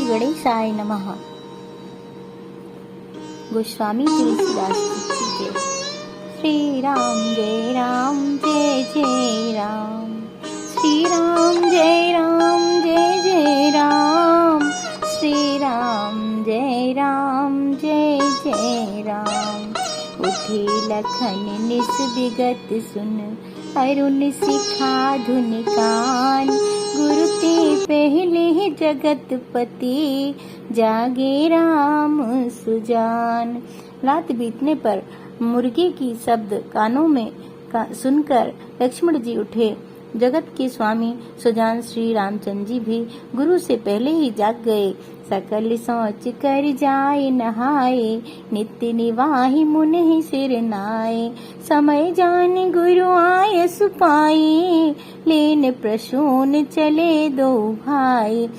गणेशाय नमः। गोस्वामी तुलसीदास जी की जय। श्री राम जय राम जय जय राम, श्री राम जय राम जय जय राम, श्री राम जय राम जय जय राम। उठे लखन निस विगत सुन, अरुण सिखा धुन कान। गुरु ते पहले जगत पति, जागे राम सुजान। रात बीतने पर मुर्गे की शब्द कानों में सुनकर लक्ष्मण जी उठे। जगत के स्वामी सुजान श्री रामचंद्र जी भी गुरु से पहले ही जाग गए। सकल सोच कर जाए नहाए, नित्य निवाहि मुनि सिर नाए। समय जान गुरु आय सुपाई, लेन प्रसून चले दो भाई।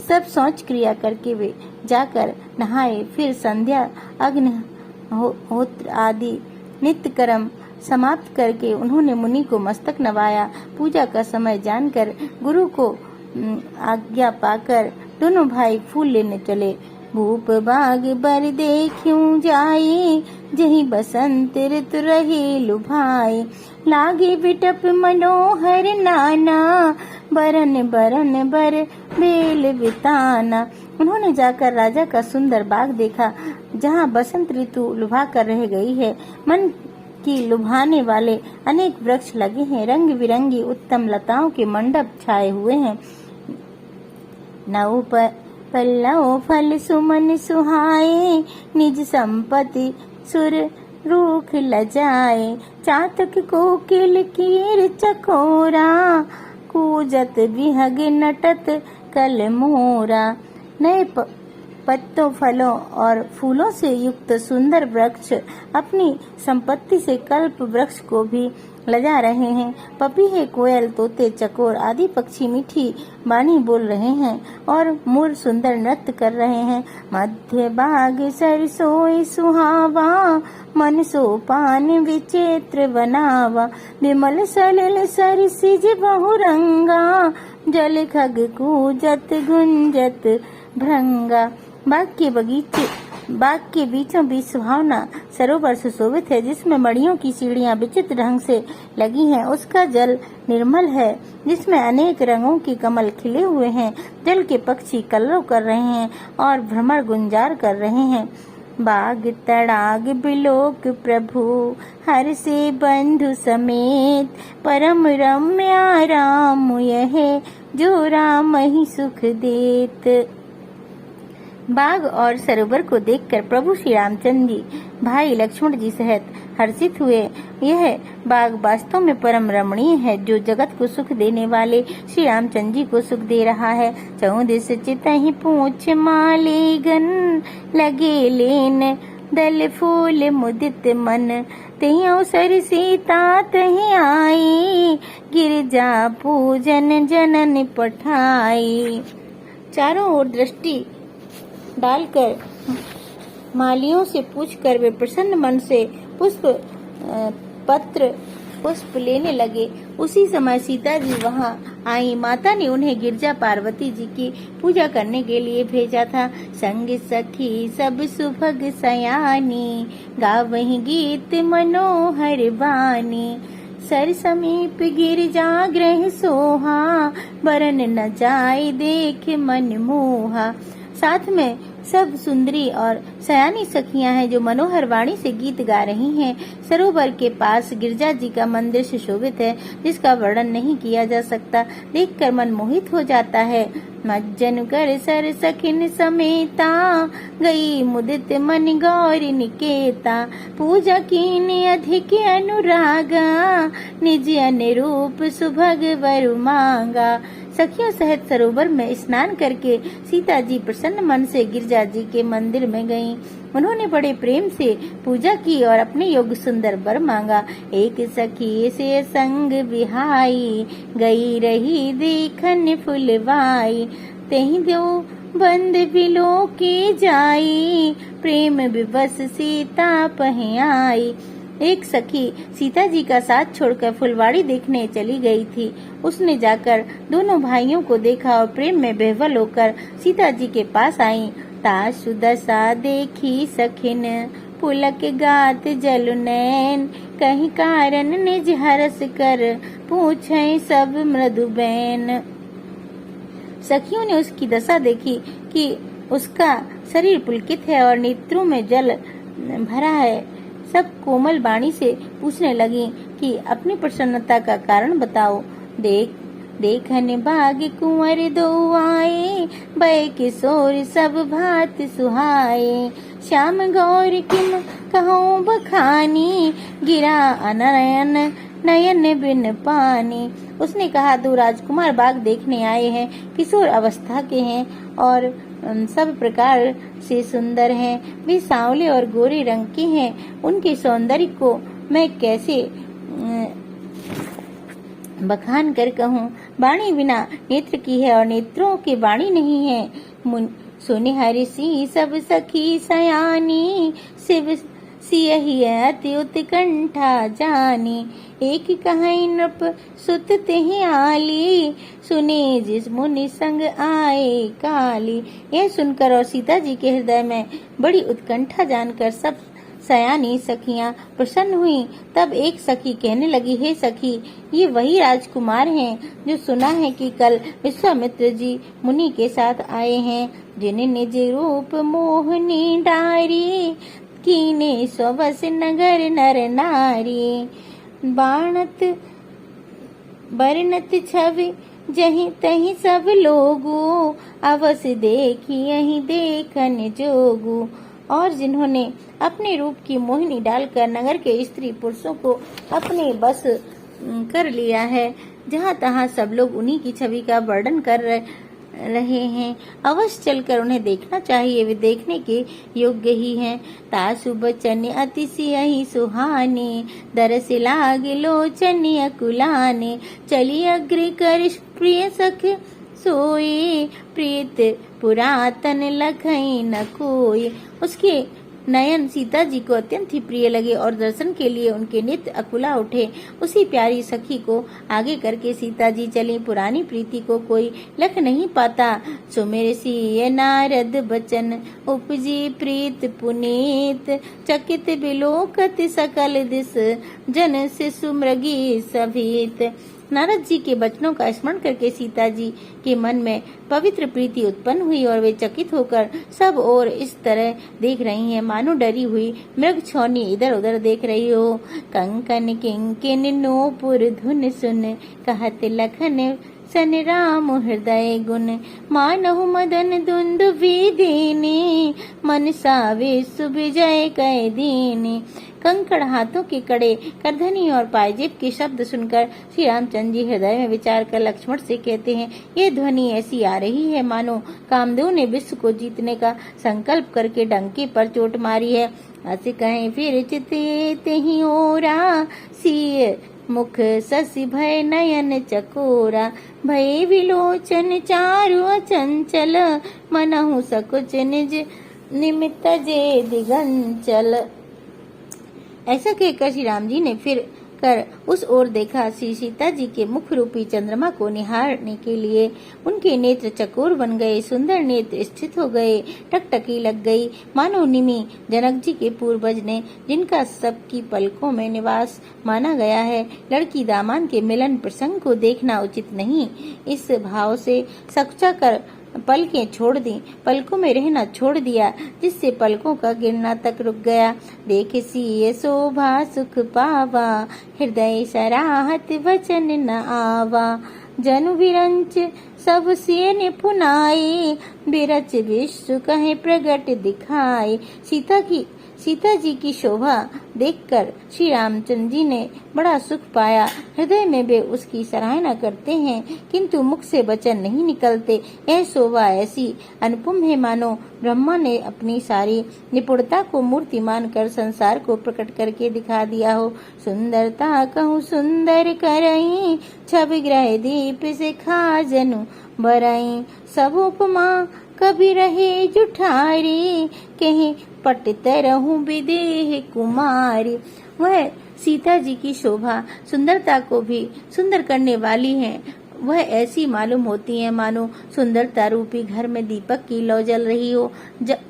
सब सोच क्रिया करके वे जाकर नहाए। फिर संध्या अग्निहोत्र आदि नित्य कर्म समाप्त करके उन्होंने मुनि को मस्तक नवाया। पूजा का समय जानकर गुरु को आज्ञा पाकर दोनों भाई फूल लेने चले। भूप बाग बर देखूं जाई, जही बसंत ऋतु रहे लुभाई। लागे बिटप मनोहर नाना, बरन बरन बर बेल बिताना। उन्होंने जाकर राजा का सुंदर बाग देखा, जहाँ बसंत ऋतु लुभा कर रह गई है। मन की लुभाने वाले अनेक वृक्ष लगे हैं। रंग बिरंगी उत्तम लताओं के मंडप छाए हुए हैं। नौ पल्लव फल सुमन सुहाए, निज संपत्ति सुर रूख लजाए। चातक कोकिल कीर चकोरा, कूजत बिहग नटत कल मोरा। नए पत्तों फलों और फूलों से युक्त सुंदर वृक्ष अपनी संपत्ति से कल्प वृक्ष को भी लजा रहे हैं। पपीहे, कोयल, तोते, चकोर आदि पक्षी मीठी वाणी बोल रहे हैं और मोर सुंदर नृत्य कर रहे हैं। मध्य बाग सरसोई सुहावा, मन सोपान विचित्र बनावा। विमल सलिल सरसिज बहुरंगा, जल खग कूजत गुंजत भृंगा। बाग के बीचों बीच सुहावना सरोवर सुशोभित है, जिसमें मड़ियों की सीढ़ियां विचित्र ढंग से लगी हैं। उसका जल निर्मल है, जिसमें अनेक रंगों के कमल खिले हुए हैं। जल के पक्षी कलरव कर रहे हैं और भ्रमर गुंजार कर रहे हैं। बाग तड़ाग बिलोक प्रभु, हर से बंधु समेत। परम रम्य राम यह, जो राम ही सुख देत। बाग और सरोवर को देखकर प्रभु श्री रामचंद्र जी भाई लक्ष्मण जी सहित हर्षित हुए। यह बाग वास्तव में परम रमणीय है, जो जगत को सुख देने वाले श्री रामचंद्र जी को सुख दे रहा है। चौदिस चितहि पूछ माले गन, लगे लेन दल फूल मुदित मन। तहि अवसर सीता तहि आई, गिरजा पूजन जनन पठाई। चारों ओर दृष्टि डालकर मालियों से पूछकर वे प्रसन्न मन से पुष्प लेने लगे। उसी समय सीता जी वहां आई। माता ने उन्हें गिरजा पार्वती जी की पूजा करने के लिए भेजा था। संग सखी सब सुभग सयानी, गावहि गीत मनोहर बानी। सर समीप गिरजा गृह सोहा, बरन न जाय देख मन मोहा। साथ में सब सुंदरी और सयानी सखियां हैं, जो मनोहर वाणी से गीत गा रही हैं। सरोवर के पास गिरजा जी का मंदिर सुशोभित है, जिसका वर्णन नहीं किया जा सकता। देखकर मन मोहित हो जाता है। मज्जन कर सर सखिन समेता, गई मुदित मन गौरी निकेता। पूजा कीन अधिक अनुरागा, निज अनुरूप सुभग वर मांगा। सखियों सहित सरोवर में स्नान करके सीता जी प्रसन्न मन से गिरजा जी के मंदिर में गईं। उन्होंने बड़े प्रेम से पूजा की और अपने योग्य सुंदर वर मांगा। एक सखी से संग विहाई, गई रही देखन फुलवाई। तेहि दो बंद बिलो के जाई, प्रेम विवश सीता पह आई। एक सखी सीता जी का साथ छोड़कर फुलवाड़ी देखने चली गई थी। उसने जाकर दोनों भाइयों को देखा और प्रेम में बेहवल होकर सीता जी के पास आई। तासु दशा देखी सखिन, पुलक गात जलु नैन, कहीं कारण निज हरस कर, पूछे सब मृदु बैन। सखियों ने उसकी दशा देखी कि उसका शरीर पुलकित है और नेत्रों में जल भरा है। सब कोमल वाणी से पूछने लगी कि अपनी प्रसन्नता का कारण बताओ। देखन बाग कुंवर दो आए, बै किशोर सब भात सुहाए, श्याम गौर किम कहूँ बखानी, गिरा अनयन नयन बिन पानी। उसने कहा, दो राजकुमार बाग देखने आए हैं, किशोर अवस्था के हैं और सब प्रकार से सुंदर हैं। वे सांवले और गोरे रंग के हैं। उनके सौंदर्य को मैं कैसे बखान कर कहूँ। वाणी बिना नेत्र की है और नेत्रों के वाणी नहीं है। सुने हरि सी सब सखी सयानी, शिव सियहि अति उत्कंठा जानी, एक कहीं नृप सुत तेहि आली, सुने जिस मुनि संग आए काली। यह सुनकर और सीता जी के हृदय में बड़ी उत्कंठा जानकर सब सयानी सखियां प्रसन्न हुई। तब एक सखी कहने लगी, हे सखी, ये वही राजकुमार हैं जो सुना है कि कल विश्वामित्र जी मुनि के साथ आए हैं, जिन्हें निज रूप मोहनी डारी, कीने स्वस नगर नर नारी, बाणत बरनत छवि जहीं तहीं सब लोगो, अवस देखी यहीं देखन जोगू। और जिन्होंने अपने रूप की मोहिनी डालकर नगर के स्त्री पुरुषों को अपने बस कर लिया है, जहाँ तहाँ सब लोग उन्हीं की छवि का वर्णन कर रहे हैं। अवश्य चलकर उन्हें देखना चाहिए, वे देखने के योग्य ही हैं। तासु बचन अतिशय सुहाने, दरस लाग लोचन अकुलाने, चली अग्र कर प्रिय सख सोए, प्रीत पुरातन लखई न कोई। उसके नयन सीता जी को अत्यंत ही प्रिय लगे और दर्शन के लिए उनके नित्य अकुला उठे। उसी प्यारी सखी को आगे करके सीता जी चली। पुरानी प्रीति को कोई लख नहीं पाता। सुमेर सिय नारद बचन, उपजी प्रीत पुनीत, चकित बिलोकत सकल दिस, जन शिशु मृगी सभीत। नारद जी के वचनों का स्मरण करके सीता जी के मन में पवित्र प्रीति उत्पन्न हुई और वे चकित होकर सब ओर इस तरह देख रही हैं मानो डरी हुई मृग छौनी इधर उधर देख रही हो। कंकन किंकिन नूपुर धुन सुन, कहत लखन सन राम हृदय गुण, मानहु मदन दुंद दीनी, मन सावे सुविजय कै दीनी। कंकड़ हाथों के कड़े, करधनी और पायजेब के शब्द सुनकर श्री रामचंद्र जी हृदय में विचार कर लक्ष्मण से कहते हैं, ये ध्वनि ऐसी आ रही है मानो कामदेव ने विश्व को जीतने का संकल्प करके डंके पर चोट मारी है। ऐसे कहें फिर चिते ही ओरा, सिय मुख शशि भय नयन चकोरा, भय विलोचन चारु अचंचल, मनहु सकुच निज निमित्त जे दिगंचल। ऐसा कहकर श्री राम जी ने फिर कर उस ओर देखा। श्री सीता जी के मुख रूपी चंद्रमा को निहारने के लिए उनके नेत्र चकोर बन गए, सुंदर नेत्र स्थित हो गए, टकटकी लग गई मानो निमि जनक जी के पूर्वज ने, जिनका सबकी पलकों में निवास माना गया है। लड़की दामान के मिलन प्रसंग को देखना उचित नहीं, इस भाव से सकुचा कर पलकें छोड़ दी, पलकों में रहना छोड़ दिया, जिससे पलकों का गिरना तक रुक गया। देख सिय शोभा सुख पावा, हृदय सराहत वचन न आवा, जनु विरंच सब सिय निपुनाई, बिरच विश्व कहे प्रगट दिखाई। सीता जी की शोभा देखकर श्री रामचंद्र जी ने बड़ा सुख पाया। हृदय में वे उसकी सराहना करते हैं, किंतु मुख से वचन नहीं निकलते। यह शोभा ऐसी अनुपम है मानो ब्रह्मा ने अपनी सारी निपुणता को मूर्तिमान कर संसार को प्रकट करके दिखा दिया हो। सुंदरता कहूँ सुंदर करई, छवि ग्रह दीप से खाजनु बरई, सब उपमा कभी रहे जुठारी, कहीं पटत रहूं विदेह कुमारी। वह सीता जी की शोभा सुंदरता को भी सुंदर करने वाली है। वह ऐसी मालूम होती है मानो सुंदरता रूपी घर में दीपक की लौ जल रही हो।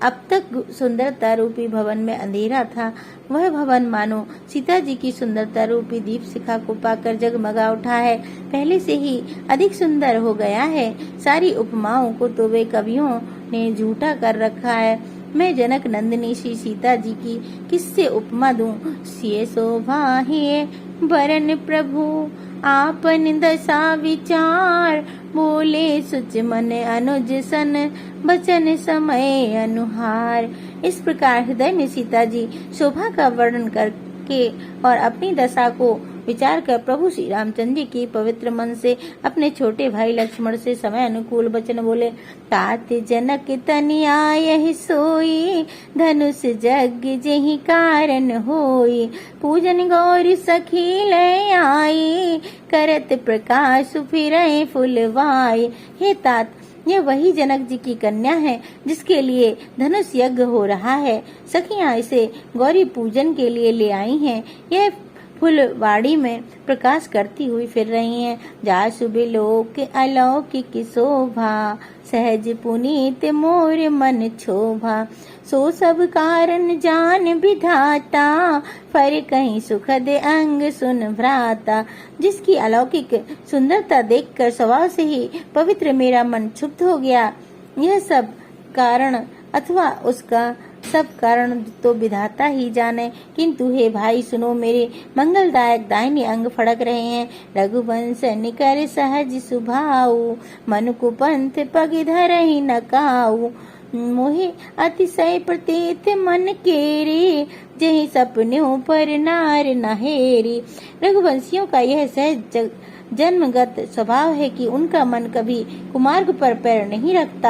अब तक सुंदरता रूपी भवन में अंधेरा था, वह भवन मानो सीता जी की सुंदरता रूपी दीप शिखा को पाकर जगमगा उठा है, पहले से ही अधिक सुंदर हो गया है। सारी उपमाओं को तो वे कवियों ने झूठा कर रखा है। मैं जनक नंदिनी श्री सीता जी की किससे उपमा दूं? सिए शोभा है वरन प्रभु आपन दशा विचार, बोले सुच मन अनुज सन बचन समय अनुहार। इस प्रकार हृदय में सीता जी शोभा का वर्णन करके और अपनी दशा को विचार कर प्रभु श्री रामचंद्र जी की पवित्र मन से अपने छोटे भाई लक्ष्मण से समय अनुकूल वचन बोले। तात जनक तनि आयहि सोई, धनुष यज्ञ जेहि कारण होई, पूजन गौरी सखी ले आई, करत प्रकाश फिरय फुलवाई। हे तात, यह वही जनक जी की कन्या है जिसके लिए धनुष यज्ञ हो रहा है। सखियां इसे गौरी पूजन के लिए ले आई हैं। यह फुलवाड़ी में प्रकाश करती हुई फिर रही हैं। जासु बिलोक अलौकिक शोभा, सहज पुनीत मोर मन क्षोभा, सो सब कारण जान विधाता, पर कहीं सुखद अंग सुन भ्राता। जिसकी अलौकिक सुंदरता देखकर स्वभाव से ही पवित्र मेरा मन क्षुब्ध हो गया। यह सब कारण अथवा उसका सब कारण तो विधाता ही जाने, किंतु हे भाई सुनो, मेरे मंगलदायक दाहिने अंग फड़क रहे हैं। रघुवंश निकर सहज सुभाऊ, मन को पंथ पग धरहि न काऊ, मोहे अतिशय प्रतीत मन केरी, जहि सपनों पर नार नहेरी। रघुवंशियों का यह सहज जन्मगत स्वभाव है कि उनका मन कभी कुमार्ग पर पैर नहीं रखता।